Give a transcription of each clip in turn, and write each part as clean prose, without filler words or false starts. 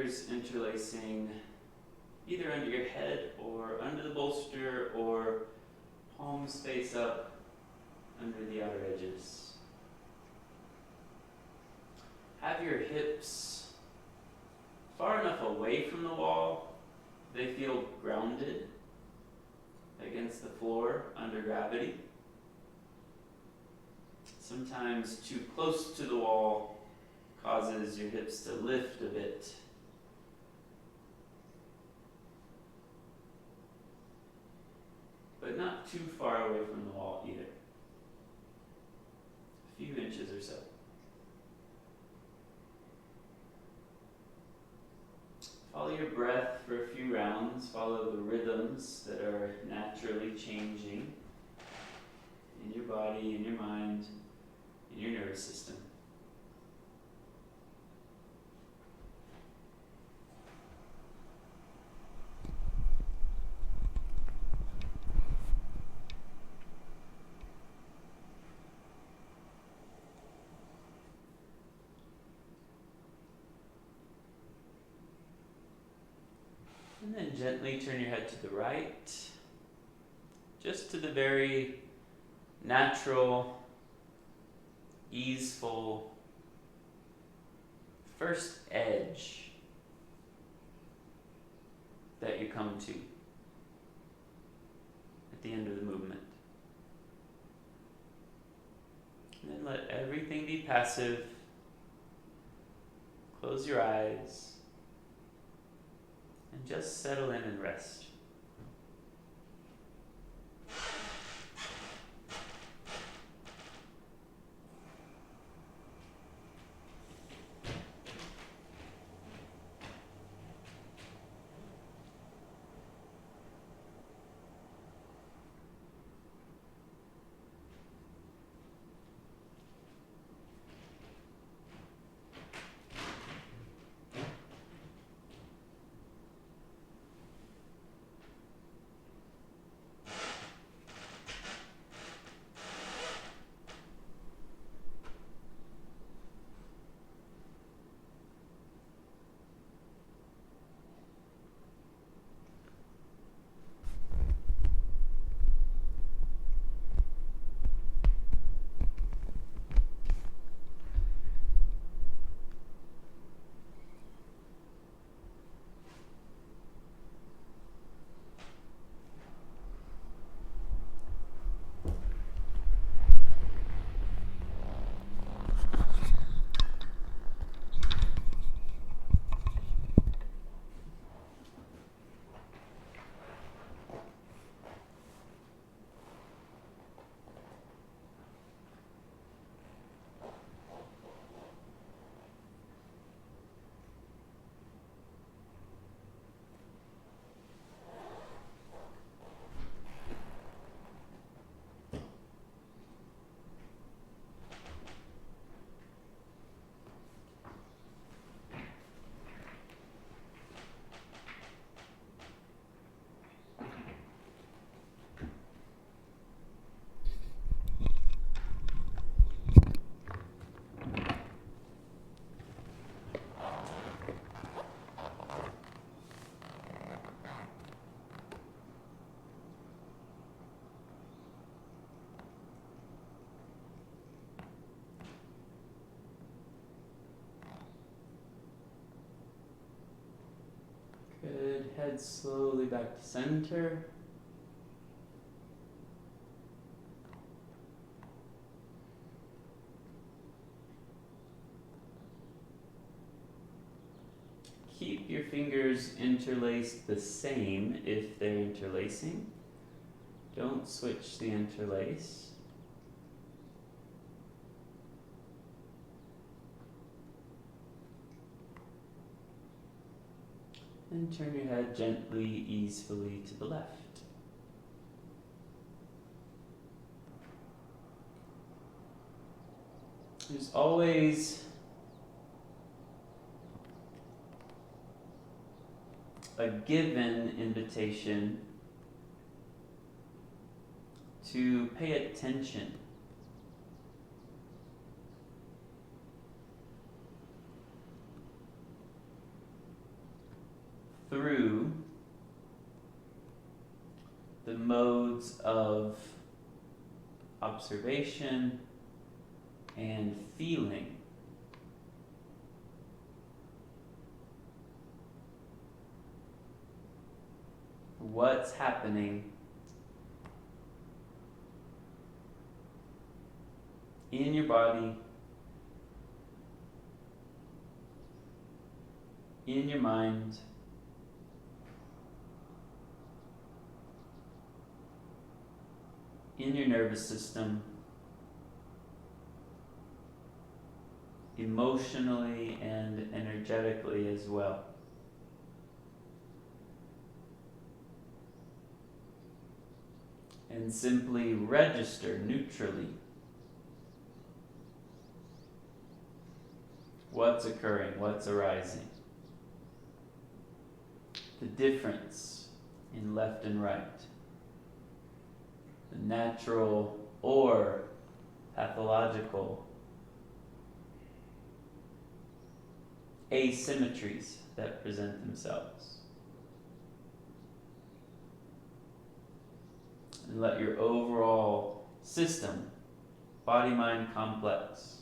fingers interlacing either under your head or under the bolster, or palms face up under the outer edges. Have your hips far enough away from the wall they feel grounded against the floor under gravity. Sometimes too close to the wall causes your hips to lift a bit. But not too far away from the wall either. A few inches or so. Follow your breath for a few rounds. Follow the rhythms that are naturally changing in your body, in your mind, in your nervous system. And then gently turn your head to the right, just to the very natural, easeful first edge that you come to at the end of the movement. And then let everything be passive. Close your eyes. And just settle in and rest. Good. Head slowly back to center. Keep your fingers interlaced the same if they're interlacing. Don't switch the interlace. And turn your head gently, easefully to the left. There's always a given invitation to pay attention. modes of observation and feeling. What's happening in your body, in your mind, in your nervous system, emotionally and energetically as well. And simply register neutrally what's occurring, what's arising, the difference in left and right, the natural or pathological asymmetries that present themselves. And let your overall system, body-mind complex,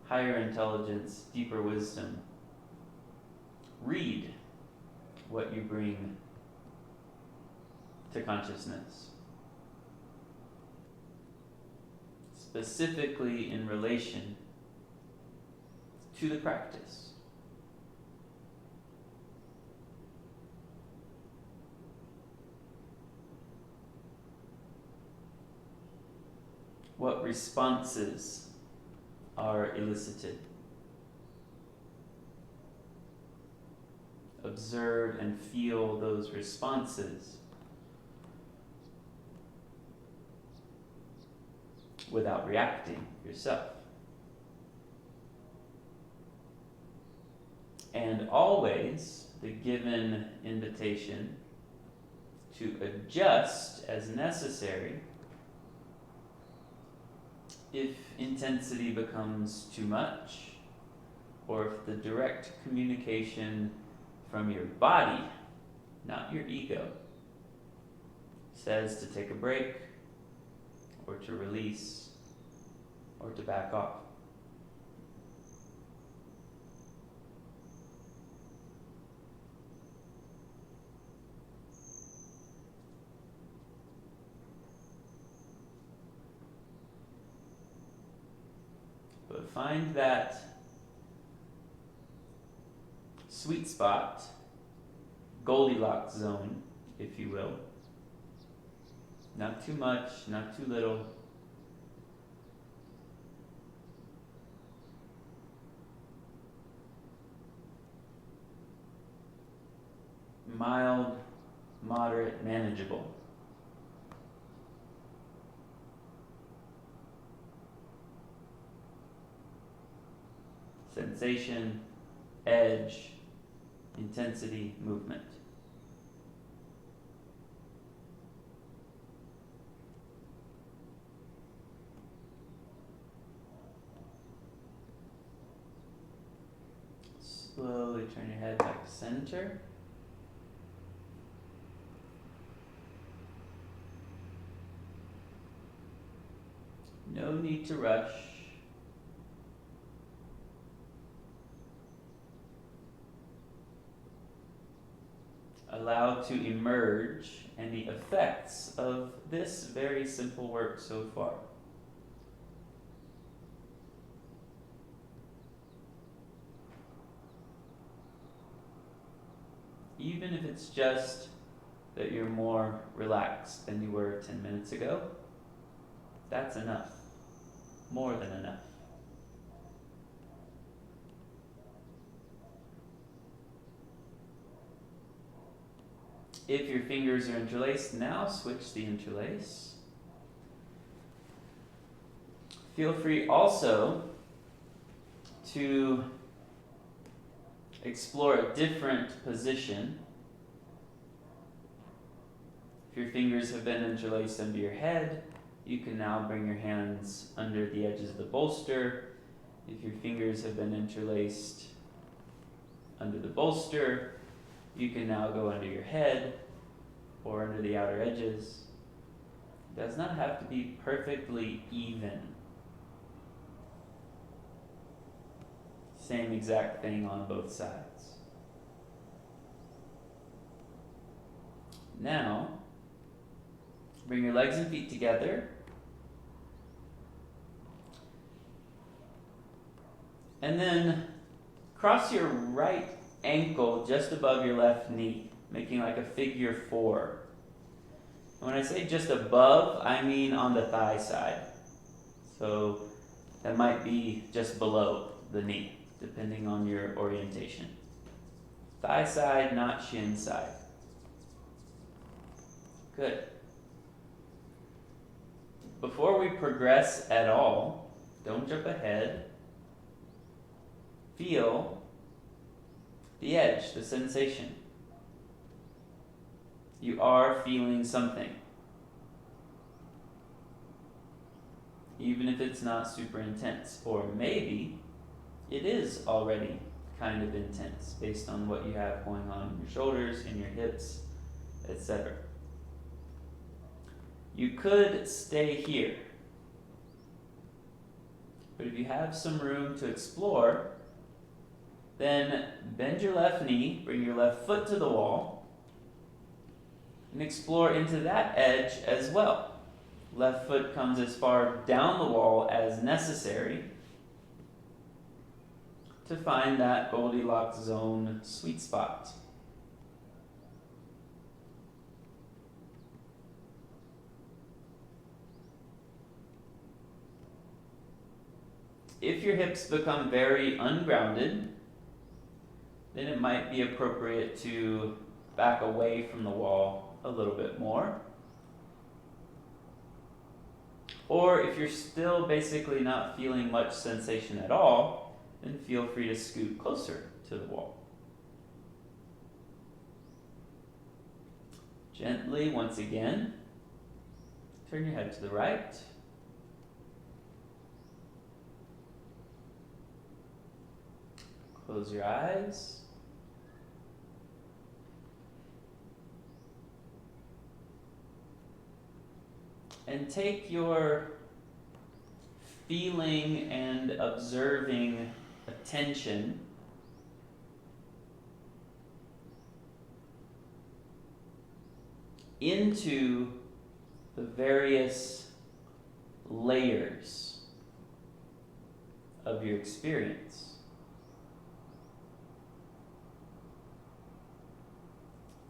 higher intelligence, deeper wisdom, read what you bring to consciousness, specifically in relation to the practice. What responses are elicited? Observe and feel those responses without reacting yourself. And always the given invitation to adjust as necessary if intensity becomes too much, or if the direct communication from your body, not your ego, says to take a break, or to release, or to back off. But find that sweet spot, Goldilocks zone, if you will. Not too much, not too little. Mild, moderate, manageable. Sensation, edge, intensity, movement. Slowly turn your head back to center. No need to rush. Allow to emerge any effects of this very simple work so far. Even if it's just that you're more relaxed than you were 10 minutes ago, that's enough. More than enough. If your fingers are interlaced now, switch the interlace. Feel free also to explore a different position. If your fingers have been interlaced under your head, you can now bring your hands under the edges of the bolster. If your fingers have been interlaced under the bolster, you can now go under your head or under the outer edges. It does not have to be perfectly even. Same exact thing on both sides. Now, bring your legs and feet together. And then cross your right ankle just above your left knee, making like a figure 4. When I say just above, I mean on the thigh side. So that might be just below the knee, depending on your orientation. Thigh side, not shin side. Good. Before we progress at all, don't jump ahead. Feel the edge, the sensation. You are feeling something. Even if it's not super intense. Or maybe it is already kind of intense based on what you have going on in your shoulders, in your hips, etc. You could stay here. But if you have some room to explore, then bend your left knee, bring your left foot to the wall, and explore into that edge as well. Left foot comes as far down the wall as necessary to find that Goldilocks zone sweet spot. If your hips become very ungrounded, then it might be appropriate to back away from the wall a little bit more. Or if you're still basically not feeling much sensation at all, then feel free to scoot closer to the wall. Gently, once again, turn your head to the right. Close your eyes. And take your feeling and observing attention into the various layers of your experience.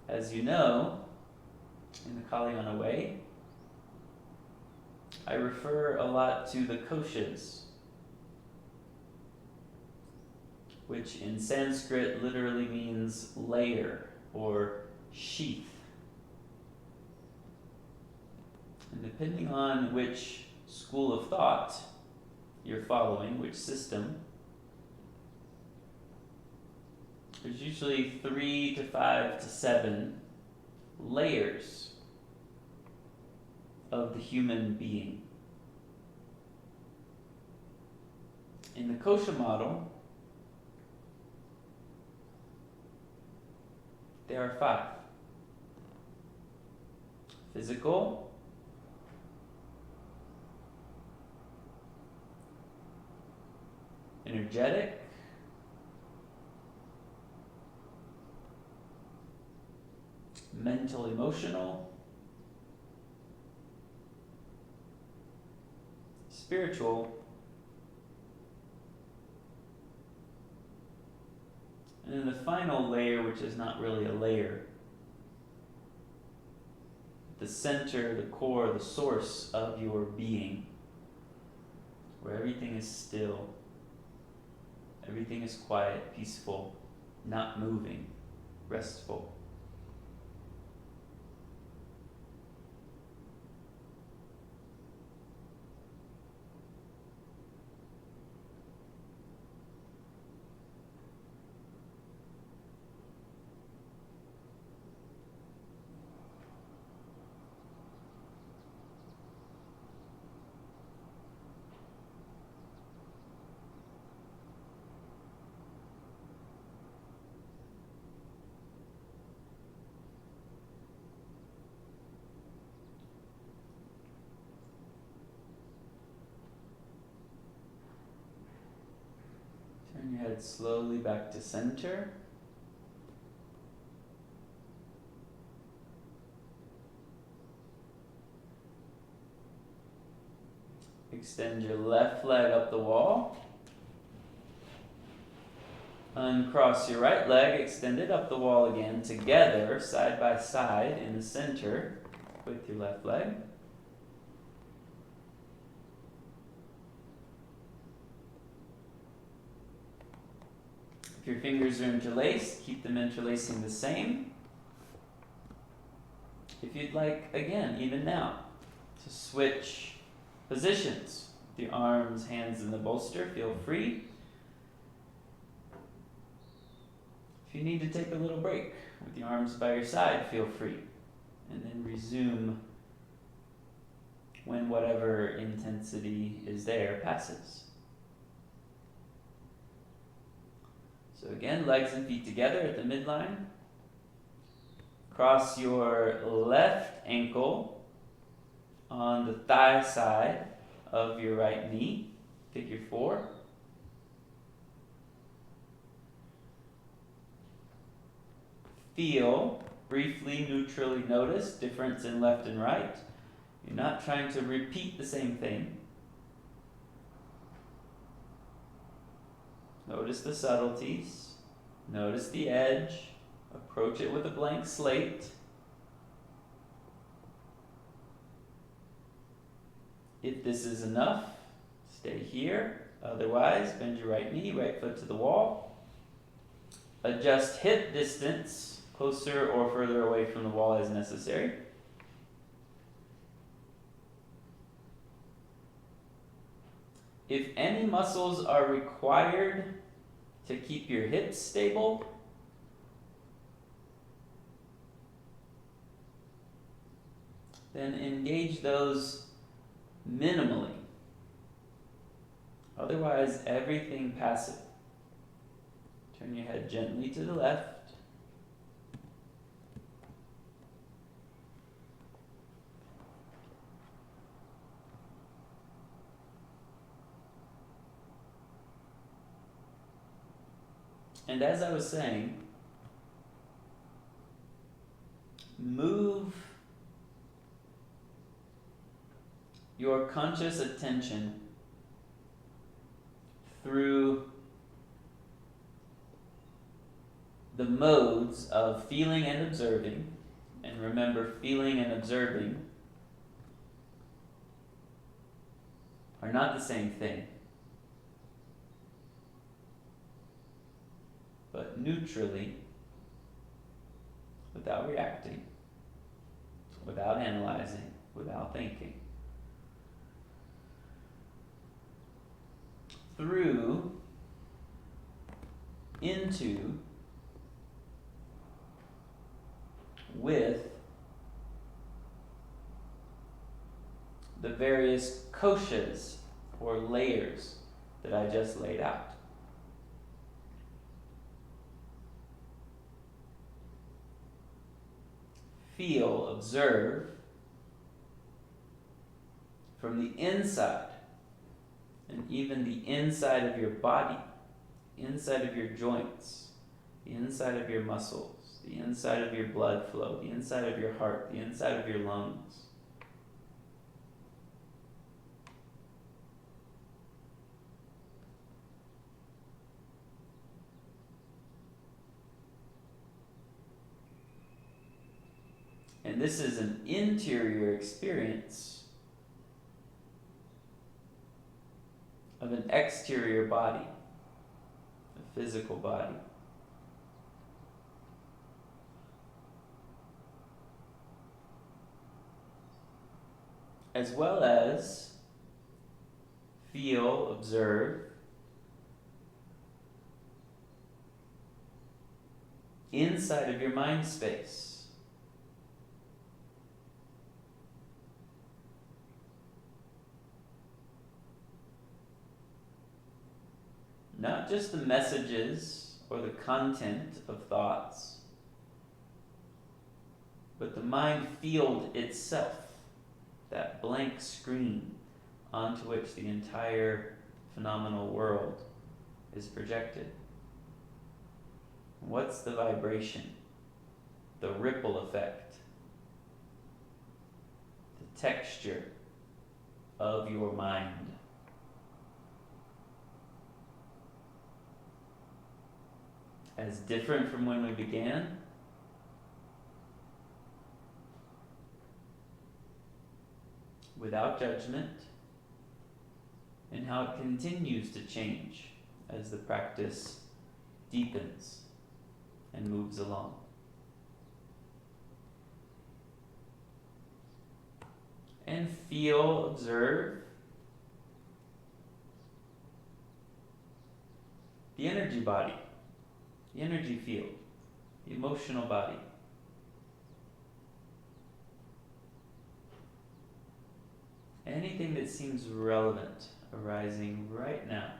As you know, in the Kaliana way, I refer a lot to the koshas, which in Sanskrit literally means layer or sheath. And depending on which school of thought you're following, which system, there's usually 3 to 5 to 7 layers of the human being. In the kosha model, there are 5. Physical, energetic, mental, emotional, spiritual, and then the final layer, which is not really a layer, the center, the core, the source of your being, where everything is still, everything is quiet, peaceful, not moving, restful. Turn your head slowly back to center. Extend your left leg up the wall. Uncross your right leg, extend it up the wall again, together, side by side, in the center with your left leg. If your fingers are interlaced, keep them interlacing the same. If you'd like, again, even now, to switch positions, the arms, hands in the bolster, feel free. If you need to take a little break with the arms by your side, feel free. And then resume when whatever intensity is there passes. So again, legs and feet together at the midline. Cross your left ankle on the thigh side of your right knee, figure 4. Feel, briefly, neutrally notice difference in left and right. You're not trying to repeat the same thing. Notice the subtleties. Notice the edge. Approach it with a blank slate. If this is enough, stay here. Otherwise, bend your right knee, right foot to the wall. Adjust hip distance, closer or further away from the wall as necessary. If any muscles are required to keep your hips stable, then engage those minimally. Otherwise, everything passive. Turn your head gently to the left. And as I was saying, move your conscious attention through the modes of feeling and observing. And remember, feeling and observing are not the same thing. But neutrally, without reacting, without analyzing, without thinking. Through, into, with the various koshas or layers that I just laid out. Feel, observe from the inside, and even the inside of your body, inside of your joints, the inside of your muscles, the inside of your blood flow, the inside of your heart, the inside of your lungs. And this is an interior experience of an exterior body, a physical body. As well as feel, observe inside of your mind space. Not just the messages or the content of thoughts, but the mind field itself, that blank screen onto which the entire phenomenal world is projected. What's the vibration? The ripple effect. The texture of your mind. As different from when we began, without judgment, and how it continues to change as the practice deepens and moves along. And feel, observe the energy body, the energy field, the emotional body. Anything that seems relevant arising right now.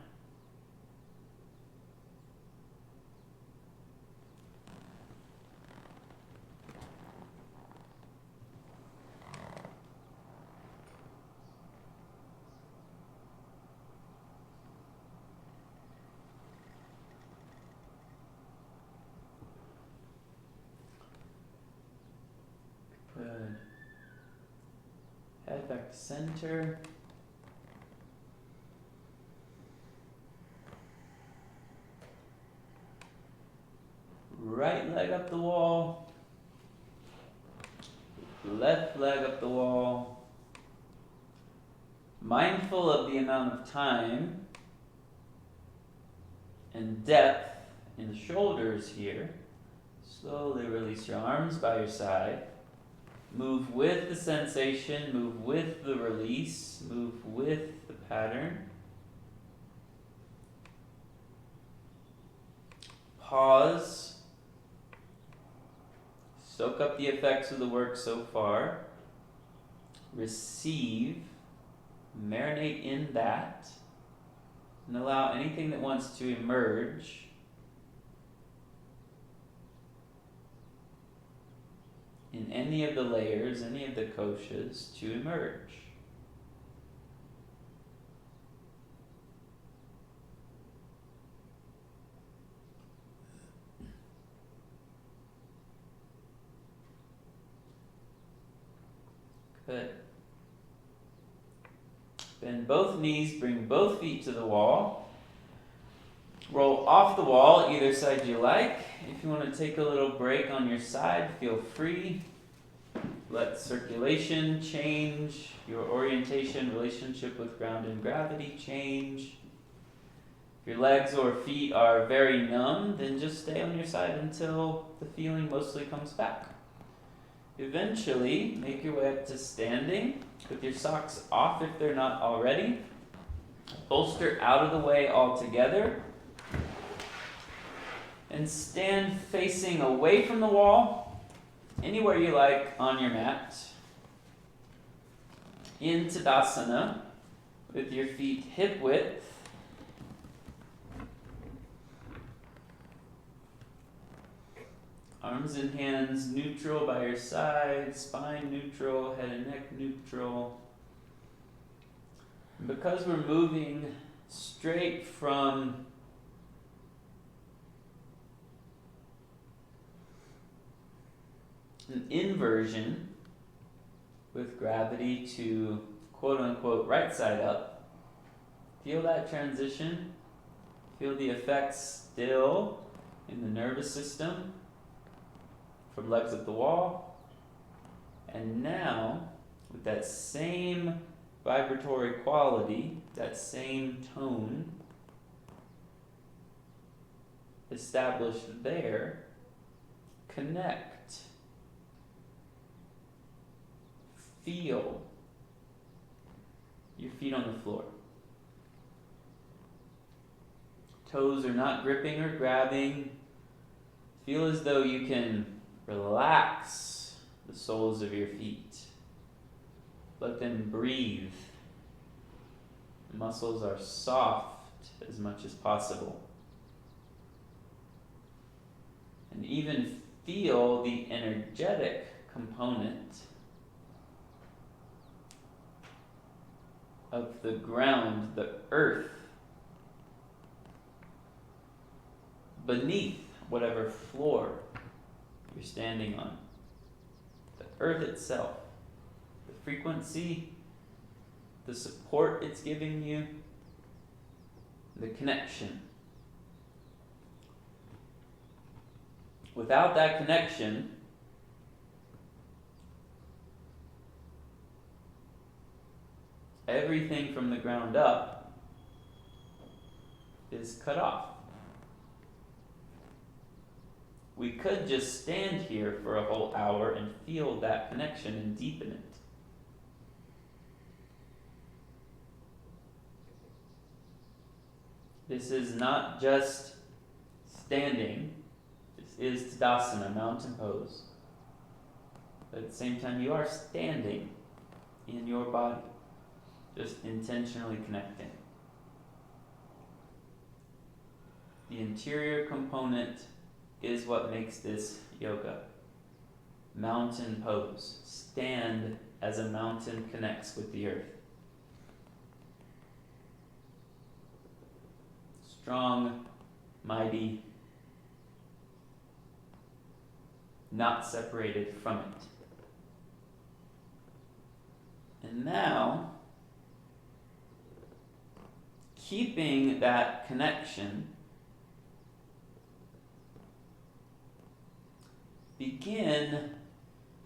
Good. Head back to center. Right leg up the wall. Left leg up the wall. Mindful of the amount of time and depth in the shoulders here. Slowly release your arms by your side. Move with the sensation, move with the release, move with the pattern. Pause. Soak up the effects of the work so far. Receive. Marinate in that. And allow anything that wants to emerge in any of the layers, any of the koshas, to emerge. Good. Bend both knees, bring both feet to the wall. Roll off the wall, either side you like. If you want to take a little break on your side, feel free. Let circulation change, your orientation, relationship with ground and gravity change. If your legs or feet are very numb, then just stay on your side until the feeling mostly comes back. Eventually, make your way up to standing with your socks off if they're not already. Bolster out of the way altogether. And stand facing away from the wall, anywhere you like on your mat. In Tadasana, with your feet hip width. Arms and hands neutral by your side, spine neutral, head and neck neutral. And because we're moving straight from an inversion with gravity to quote unquote right side up, feel that transition, feel the effects still in the nervous system. From legs up the wall, and now with that same vibratory quality, that same tone established there, connect, feel your feet on the floor. Toes are not gripping or grabbing. Feel as though you can relax the soles of your feet. Let them breathe. The muscles are soft as much as possible. And even feel the energetic component of the ground, the earth, beneath whatever floor you're standing on. The earth itself, the frequency, the support it's giving you, the connection. Without that connection, everything from the ground up is cut off. We could just stand here for a whole hour and feel that connection and deepen it. This is not just standing. This is Tadasana, mountain pose. But at the same time, you are standing in your body, just intentionally connecting. The interior component is what makes this yoga. Mountain pose. Stand as a mountain connects with the earth. Strong, mighty, not separated from it. And now, keeping that connection, begin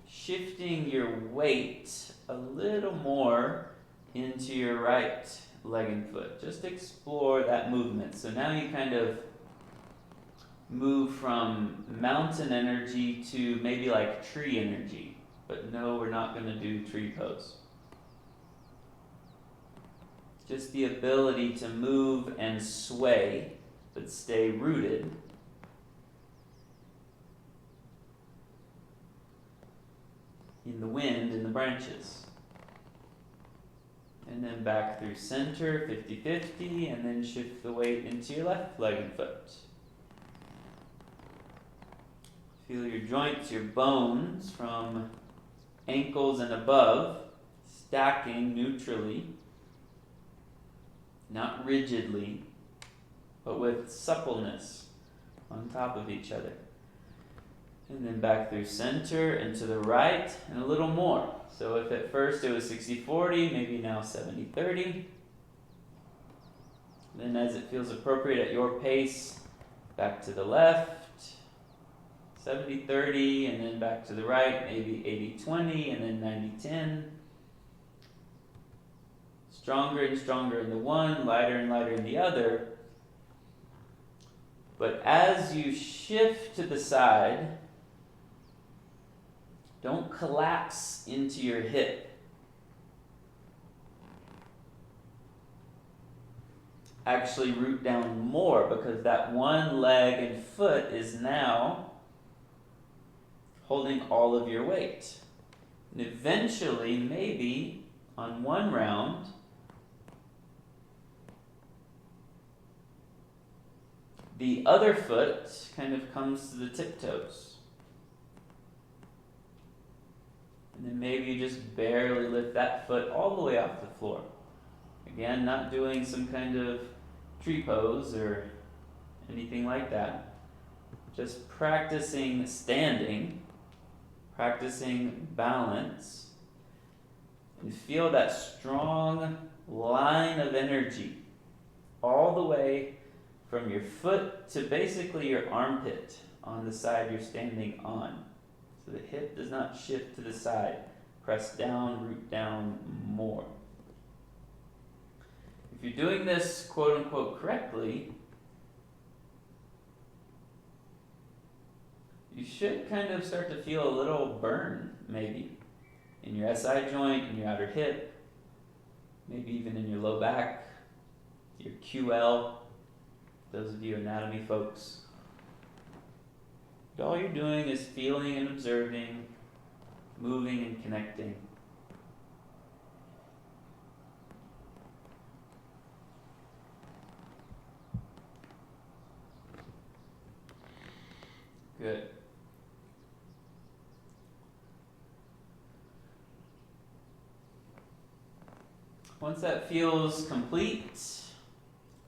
shifting your weight a little more into your right leg and foot. Just explore that movement. So now you kind of move from mountain energy to maybe like tree energy. But no, we're not going to do tree pose. Just the ability to move and sway, but stay rooted. In the wind, in the branches. And then back through center, 50-50, and then shift the weight into your left leg and foot. Feel your joints, your bones from ankles and above, stacking neutrally, not rigidly, but with suppleness on top of each other. And then back through center and to the right, and a little more. So if at first it was 60-40, maybe now 70-30. Then as it feels appropriate at your pace, back to the left, 70-30, and then back to the right, maybe 80-20, and then 90-10. Stronger and stronger in the one, lighter and lighter in the other. But as you shift to the side, don't collapse into your hip. Actually root down more, because that one leg and foot is now holding all of your weight. And eventually, maybe on one round, the other foot kind of comes to the tiptoes. And then maybe you just barely lift that foot all the way off the floor. Again, not doing some kind of tree pose or anything like that. Just practicing standing, practicing balance, and feel that strong line of energy all the way from your foot to basically your armpit on the side you're standing on. So the hip does not shift to the side. Press down, root down more. If you're doing this quote unquote correctly, you should kind of start to feel a little burn, maybe, in your SI joint, in your outer hip, maybe even in your low back, your QL, those of you anatomy folks. All you're doing is feeling and observing, moving and connecting. Good. Once that feels complete,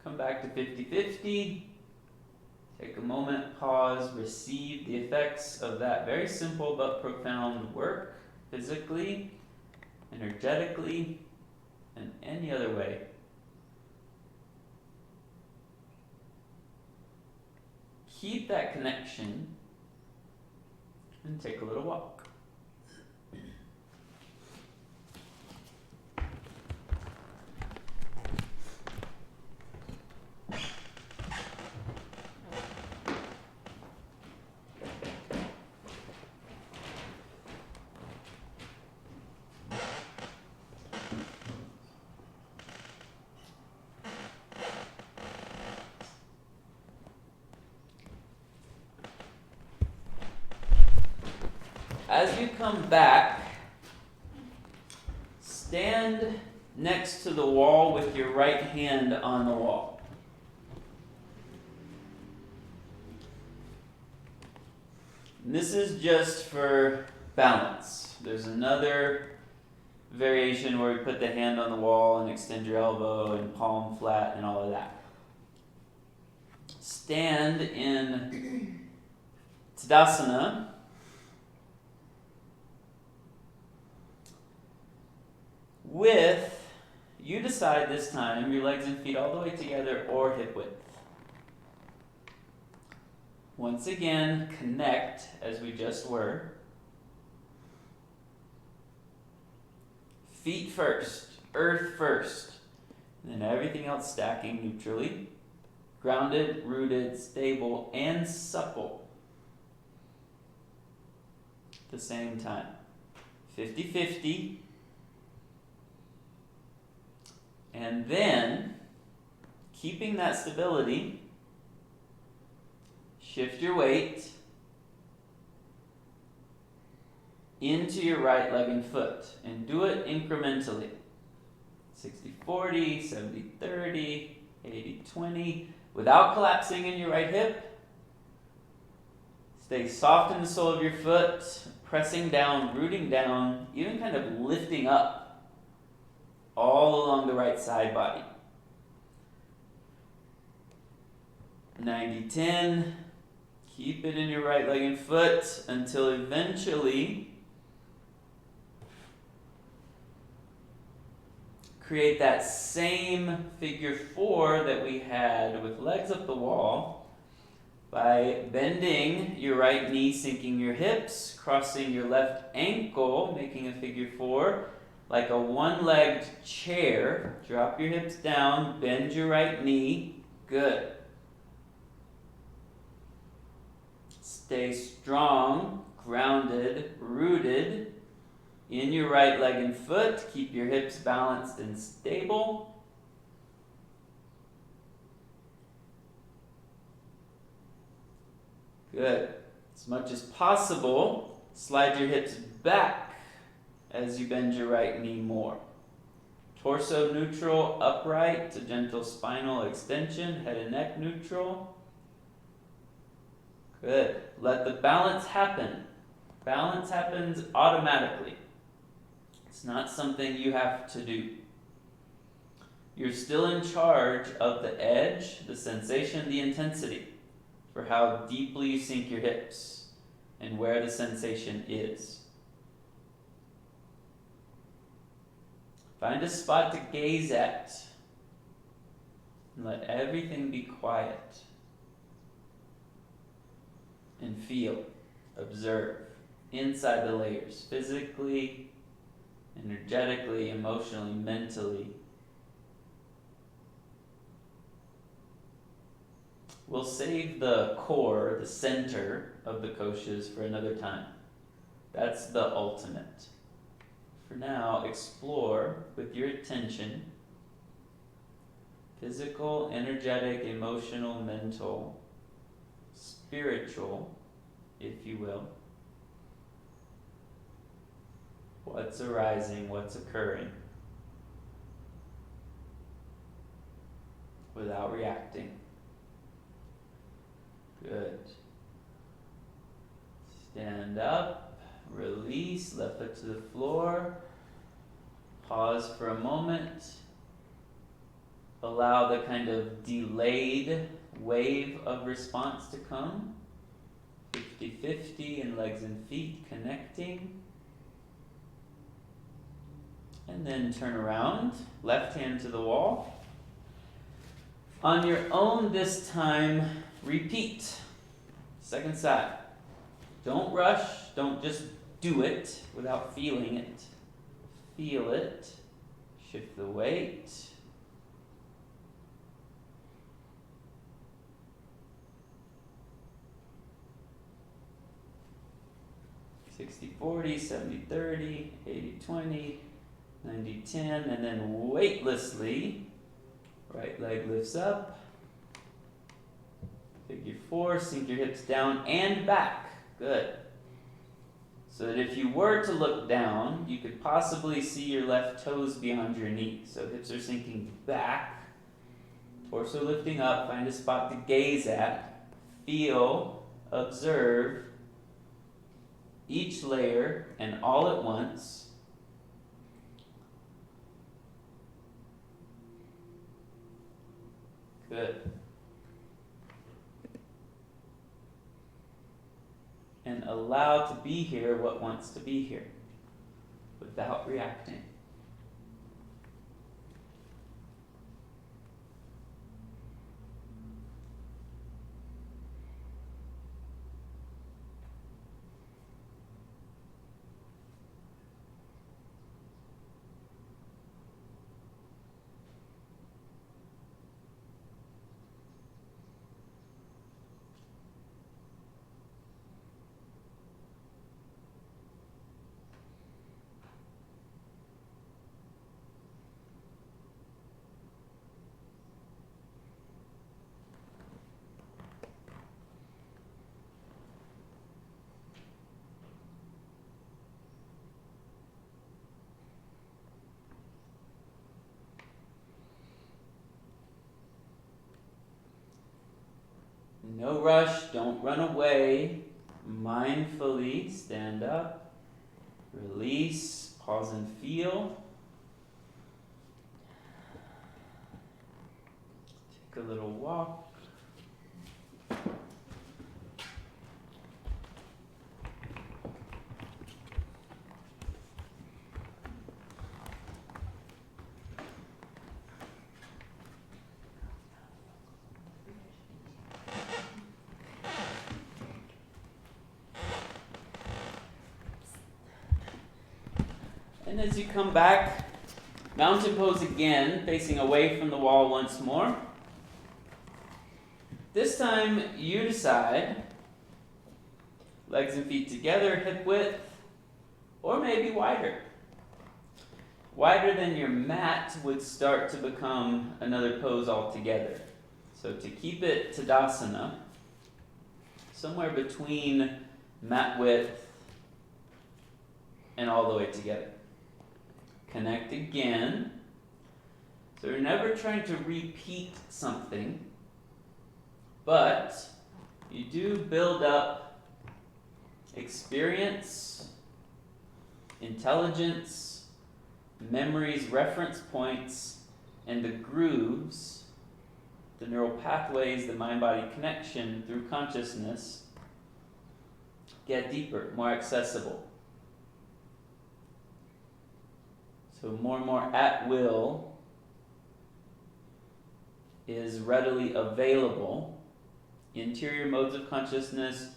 come back to 50-50. Take a moment, pause, receive the effects of that very simple but profound work, physically, energetically, and any other way. Keep that connection and take a little walk. As you come back, stand next to the wall with your right hand on the wall. And this is just for balance. There's another variation where we put the hand on the wall and extend your elbow and palm flat and all of that. Stand in Tadasana. With, you decide this time, your legs and feet all the way together or hip width. Once again, connect as we just were. Feet first, earth first, and then everything else stacking neutrally. Grounded, rooted, stable, and supple. At the same time. 50-50. And then, keeping that stability, shift your weight into your right leg and foot. And do it incrementally. 60-40, 70-30, 80-20. Without collapsing in your right hip. Stay soft in the sole of your foot, pressing down, rooting down, even kind of lifting up. All along the right side body. 90-10. Keep it in your right leg and foot until eventually create that same figure 4 that we had with legs up the wall by bending your right knee, sinking your hips, crossing your left ankle, making a figure 4. Like a one-legged chair, drop your hips down, bend your right knee, good. Stay strong, grounded, rooted in your right leg and foot. Keep your hips balanced and stable. Good. As much as possible, slide your hips back as you bend your right knee more. Torso neutral, upright, a gentle spinal extension, head and neck neutral. Good. Let the balance happen. Balance happens automatically. It's not something you have to do. You're still in charge of the edge, the sensation, the intensity for how deeply you sink your hips and where the sensation is. Find a spot to gaze at and let everything be quiet. And feel, observe, inside the layers, physically, energetically, emotionally, mentally. We'll save the core, the center of the koshas for another time. That's the ultimate. For now, explore with your attention, physical, energetic, emotional, mental, spiritual, if you will. What's arising, what's occurring, without reacting. Good. Stand up, release, left foot to the floor. Pause for a moment. Allow the kind of delayed wave of response to come. 50-50 in legs and feet connecting. And then turn around, left hand to the wall. On your own this time, repeat. Second side. Don't rush, don't just do it without feeling it. Feel it. Shift the weight. (60-40, 70-30, 80-20, 90-10), and then weightlessly, right leg lifts up. Figure 4, sink your hips down and back. Good. So that if you were to look down, you could possibly see your left toes beyond your knees. So hips are sinking back, torso lifting up, find a spot to gaze at, feel, observe each layer and all at once. Good. And allow to be here what wants to be here without reacting. No rush, don't run away. Mindfully stand up, release, pause and feel. Take a little walk. And as you come back, mountain pose again, facing away from the wall once more. This time you decide, legs and feet together, hip width, or maybe wider. Wider than your mat would start to become another pose altogether. So to keep it Tadasana, somewhere between mat width and all the way together. Connect again. So you're never trying to repeat something, but you do build up experience, intelligence, memories, reference points, and the grooves, the neural pathways, the mind-body connection through consciousness get deeper, more accessible. So more and more at will is readily available. Interior modes of consciousness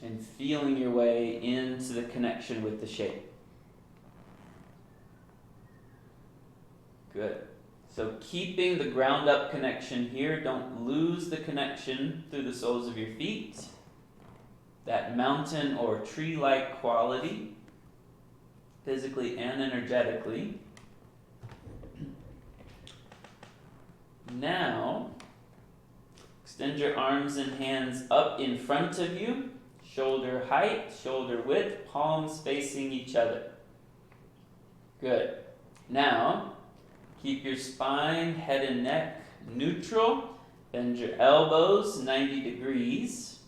and feeling your way into the connection with the shape. Good. So keeping the ground up connection here, don't lose the connection through the soles of your feet. That mountain or tree-like quality, physically and energetically. Now, extend your arms and hands up in front of you, shoulder height, shoulder width, palms facing each other. Good. Now, keep your spine, head and neck neutral. Bend your elbows 90 degrees.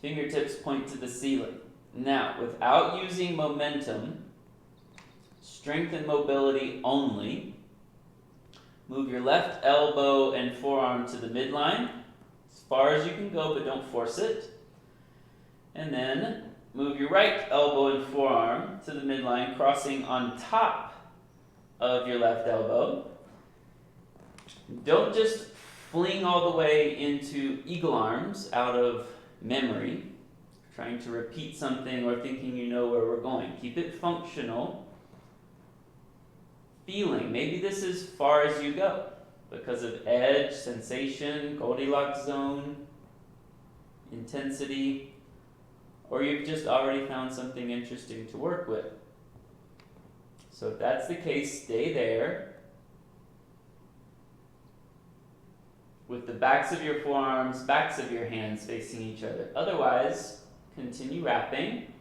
Fingertips point to the ceiling. Now, without using momentum, strength and mobility only, Move your left elbow and forearm to the midline, as far as you can go, but don't force it. And then move your right elbow and forearm to the midline, crossing on top of your left elbow. Don't just fling all the way into eagle arms out of memory, trying to repeat something or thinking you know where we're going. Keep it functional. Feeling. Maybe this is as far as you go because of edge, sensation, Goldilocks zone, intensity, or you've just already found something interesting to work with. So if that's the case, stay there with the backs of your forearms, backs of your hands facing each other. Otherwise, continue wrapping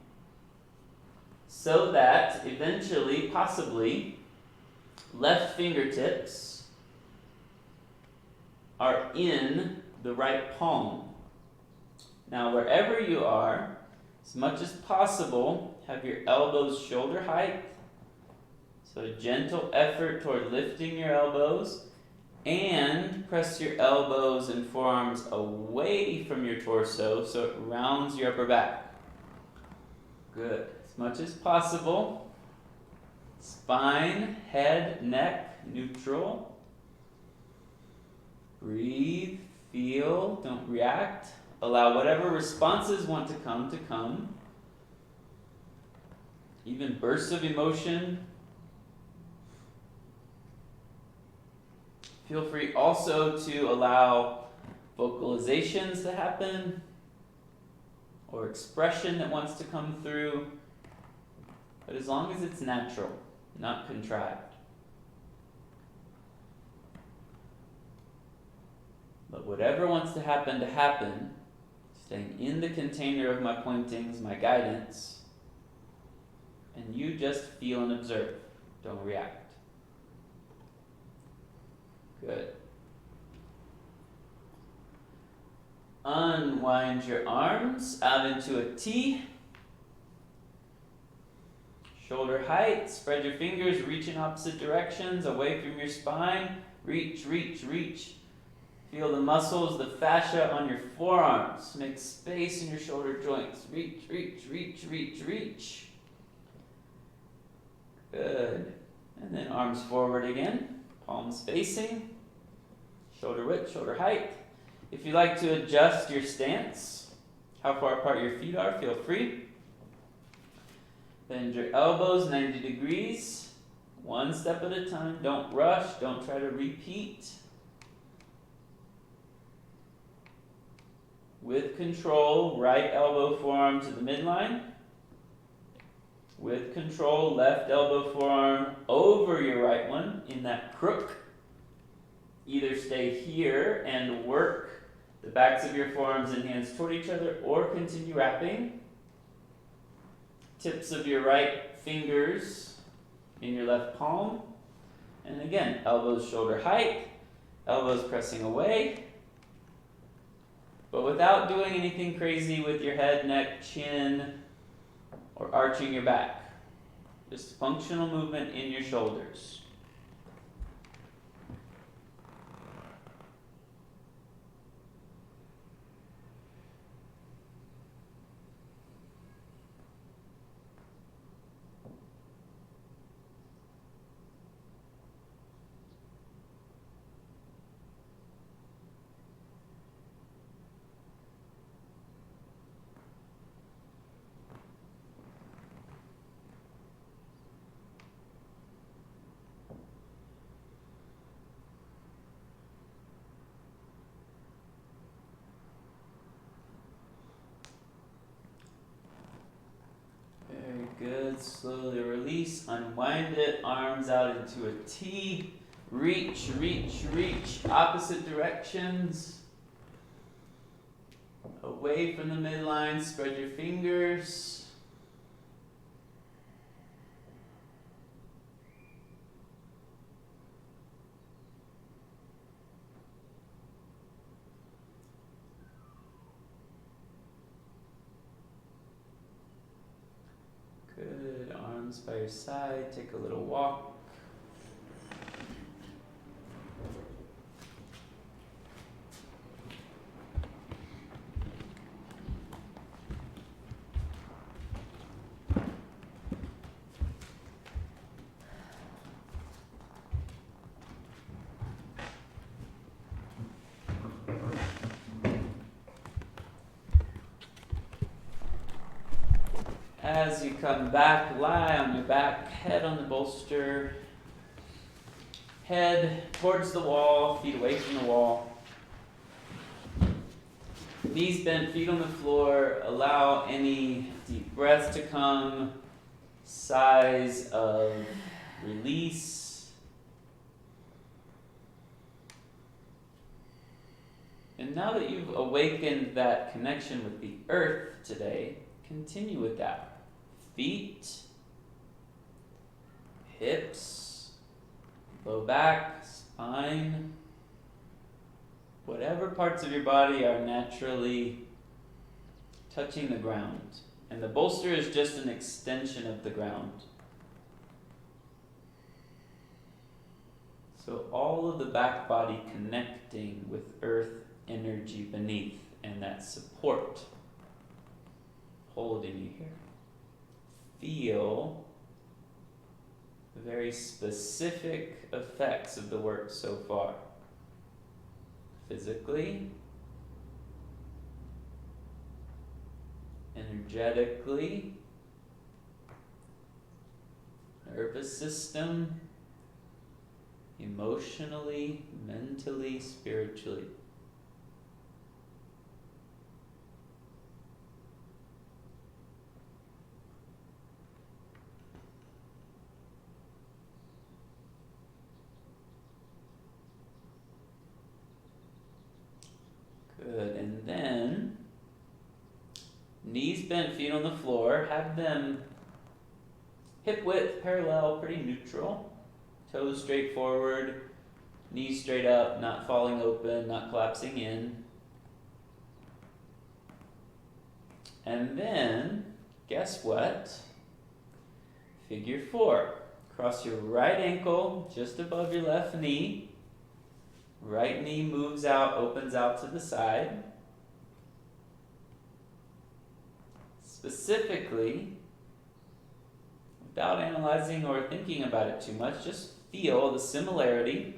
so that eventually, possibly, left fingertips are in the right palm. Now, wherever you are, as much as possible, have your elbows shoulder height. So a gentle effort toward lifting your elbows, and press your elbows and forearms away from your torso so it rounds your upper back. Good. As much as possible. Spine, head, neck, neutral. Breathe, feel, don't react. Allow whatever responses want to come. Even bursts of emotion. Feel free also to allow vocalizations to happen or expression that wants to come through, but as long as it's natural, not contrived. But whatever wants to happen, staying in the container of my pointings, my guidance, and you just feel and observe. Don't react. Good. Unwind your arms out into a T. Shoulder height. Spread your fingers, reach in opposite directions, away from your spine. Reach, reach, reach. Feel the muscles, the fascia on your forearms. Make space in your shoulder joints. Reach, reach, reach, reach, reach. Good. And then arms forward again. Palms facing. Shoulder width, shoulder height. If you like to adjust your stance, how far apart your feet are, feel free. Bend your elbows 90 degrees. One step at a time. Don't rush. Don't try to repeat. With control, right elbow forearm to the midline. With control, left elbow forearm over your right one in that crook. Either stay here and work the backs of your forearms and hands toward each other, or continue wrapping. Tips of your right fingers in your left palm. And again, elbows shoulder height, elbows pressing away. But without doing anything crazy with your head, neck, chin, or arching your back. Just functional movement in your shoulders. Good. Slowly release. Unwind it. Arms out into a T. Reach, reach, reach. Opposite directions. Away from the midline. Spread your fingers. Good. Arms by your side. Take a little walk. As you come back, lie on your back, head on the bolster, head towards the wall, feet away from the wall. Knees bent, feet on the floor. Allow any deep breath to come. Sighs of release. And now that you've awakened that connection with the earth today, continue with that. Feet, hips, low back, spine, whatever parts of your body are naturally touching the ground. And the bolster is just an extension of the ground. So all of the back body connecting with earth energy beneath and that support holding you here. Feel the very specific effects of the work so far. Physically, energetically, nervous system, emotionally, mentally, spiritually. Good, and then knees bent, feet on the floor. Have them hip width parallel, pretty neutral. Toes straight forward, knees straight up, not falling open, not collapsing in. And then, guess what? Figure 4. Cross your right ankle just above your left knee. Right knee moves out, opens out to the side. Specifically, without analyzing or thinking about it too much, just feel the similarity.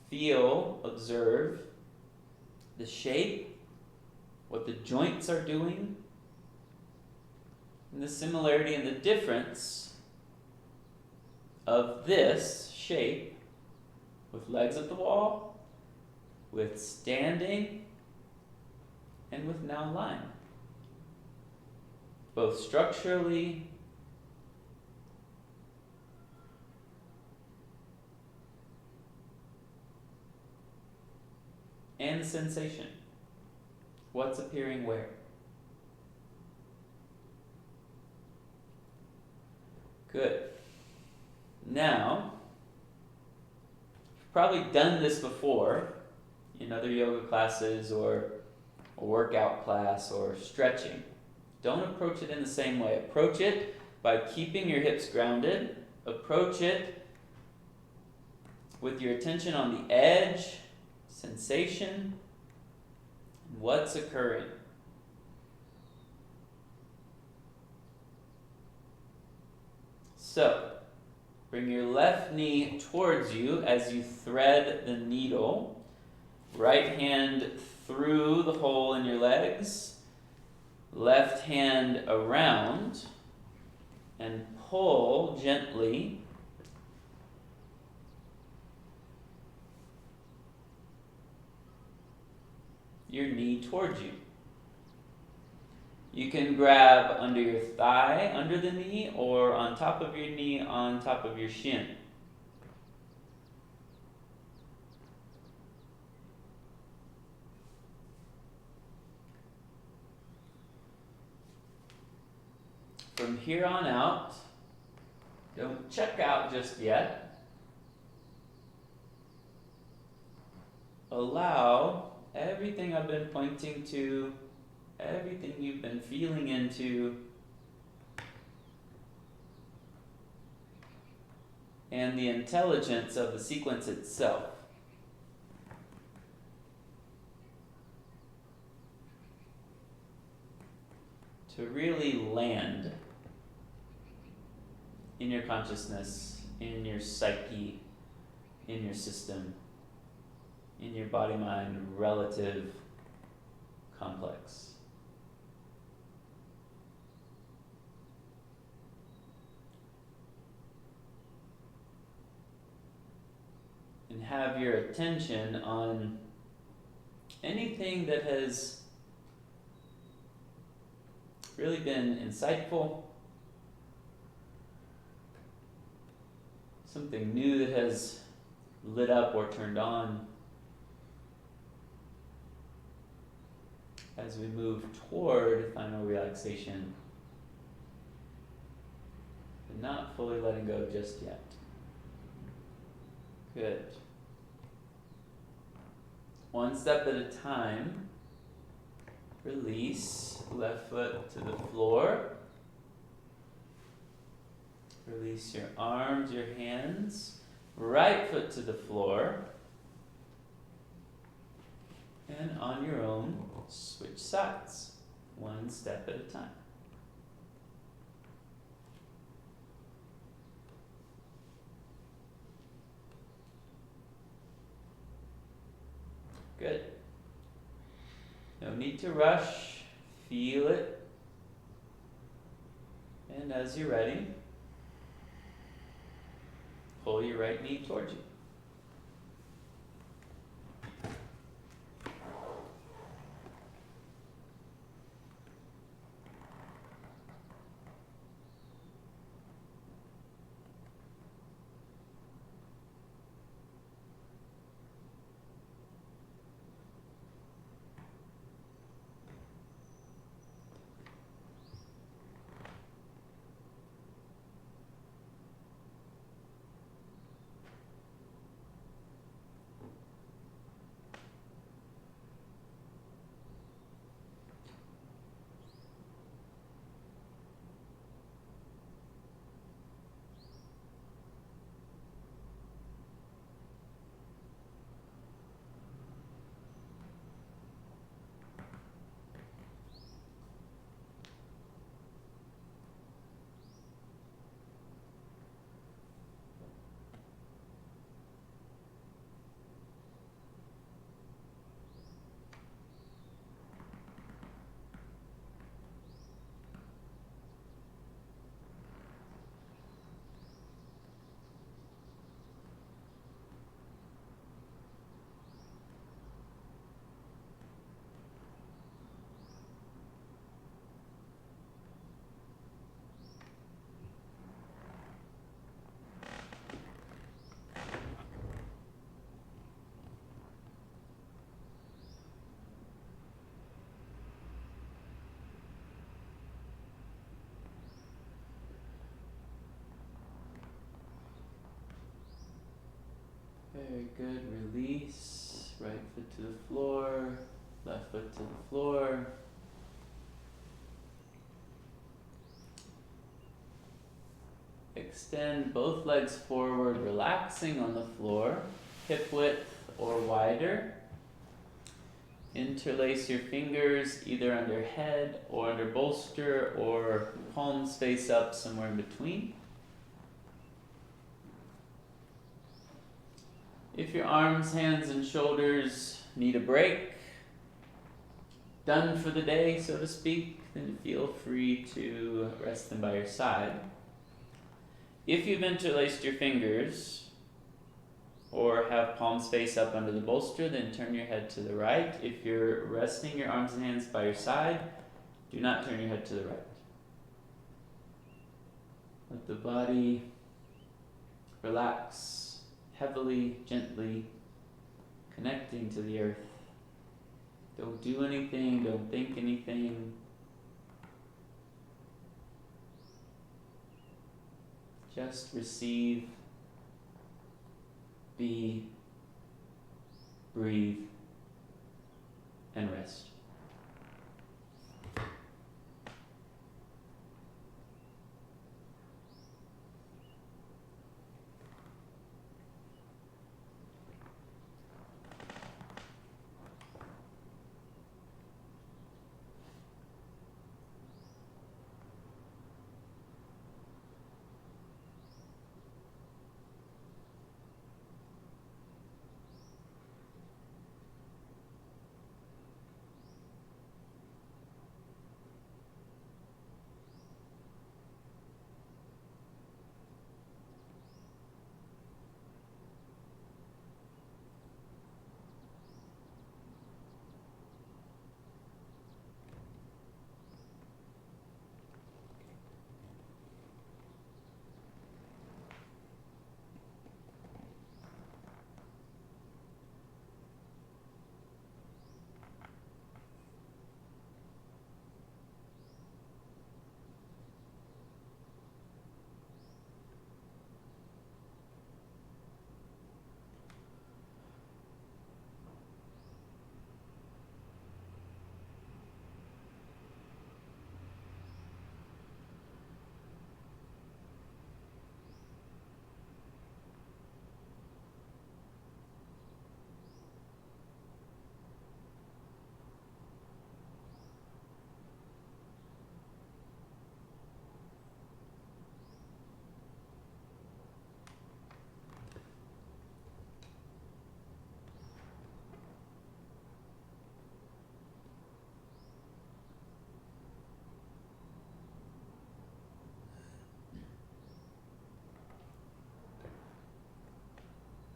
Feel, observe the shape, what the joints are doing, and the similarity and the difference of this shape with legs at the wall, with standing, and with now lying. Both structurally and sensation. What's appearing where? Good. Now, you've probably done this before in other yoga classes or a workout class or stretching. Don't approach it in the same way. Approach it by keeping your hips grounded. Approach it with your attention on the edge, sensation, and what's occurring. So, bring your left knee towards you as you thread the needle. Right hand through the hole in your legs. Left hand around. And pull gently. Your knee towards you. You can grab under your thigh, under the knee, or on top of your knee, on top of your shin. From here on out, don't check out just yet. Allow everything I've been pointing to, everything you've been feeling into, and the intelligence of the sequence itself to really land in your consciousness, in your psyche, in your system, in your body-mind relative complex. And have your attention on anything that has really been insightful, something new that has lit up or turned on as we move toward final relaxation, but not fully letting go just yet. Good. One step at a time. Release. Left foot to the floor. Release your arms, your hands. Right foot to the floor. And on your own, switch sides. One step at a time. Good. No need to rush. Feel it. And as you're ready, pull your right knee towards you. Very good. Release. Right foot to the floor. Left foot to the floor. Extend both legs forward, relaxing on the floor, hip width or wider. Interlace your fingers either under head or under bolster, or palms face up, somewhere in between. If your arms, hands, and shoulders need a break, done for the day, so to speak, then feel free to rest them by your side. If you've interlaced your fingers or have palms face up under the bolster, then turn your head to the right. If you're resting your arms and hands by your side, do not turn your head to the right. Let the body relax heavily, gently, connecting to the earth. Don't do anything, don't think anything. Just receive, be, breathe, and rest.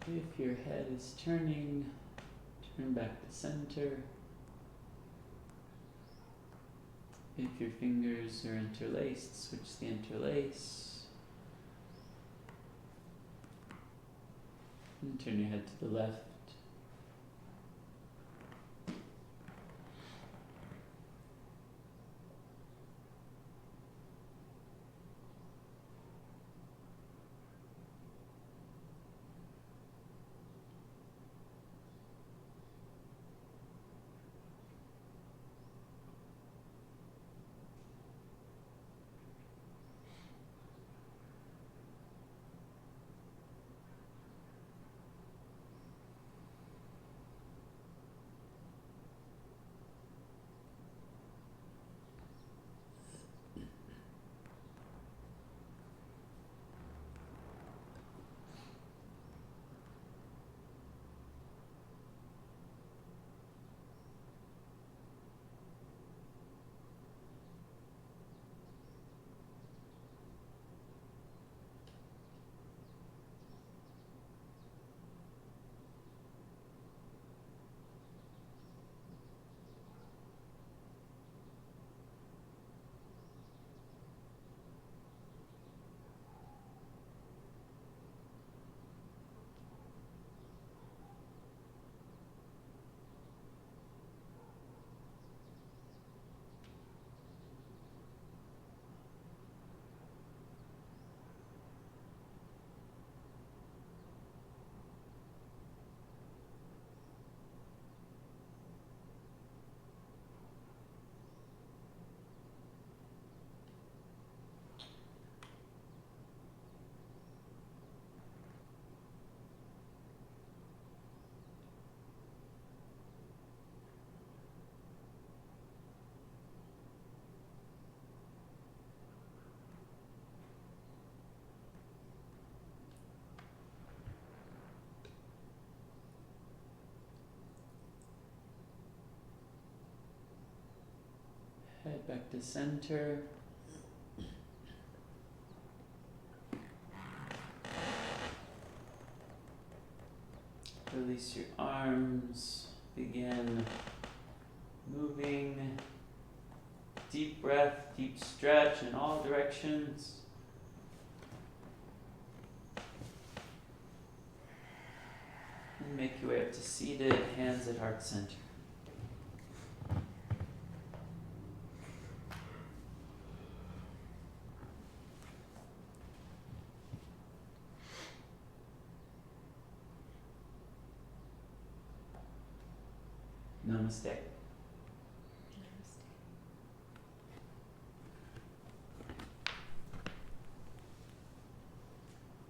If your head is turning, turn back to center. If your fingers are interlaced, switch the interlace. And turn your head to the left. Head back to center. Release your arms. Begin moving. Deep breath, deep stretch in all directions. And make your way up to seated, hands at heart center. Namaste.